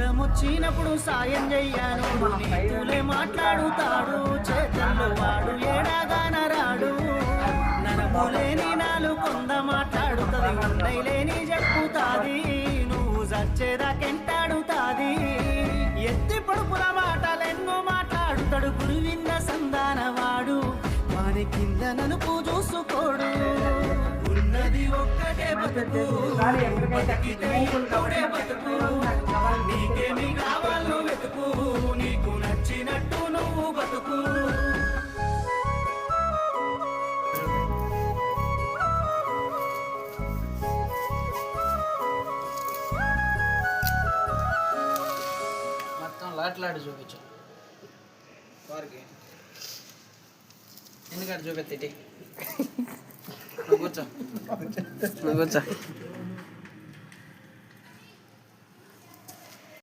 కష్టం వచ్చినప్పుడు సాయం చెయ్యాను నీతులే మాట్లాడుతాడు చేతల్లో వాడు ఏడాగాన రాడు ననములేని నాలు కొంద మాట్లాడుతుంది ఉండైలేని చెప్పుతాది నువ్వు చచ్చేదాకెంటాడుతాది ఎత్తి పొడుపుల మాటలెన్నో మాట్లాడుతాడు గురువింద సంధానవాడు వాని కింద నలుపు చూసుకోడు ఉన్నది ఒక్కటే బతుకు బతికితే ఒక్కడే బతుకు నీకేమి కావాలో వెతుకు నీకు నచ్చినట్టు నువ్వు బతుకు మొత్తం లాట్లాడి చూపించు వారికి ఎందుకంటే చూపెత్తి కూర్చో కూర్చో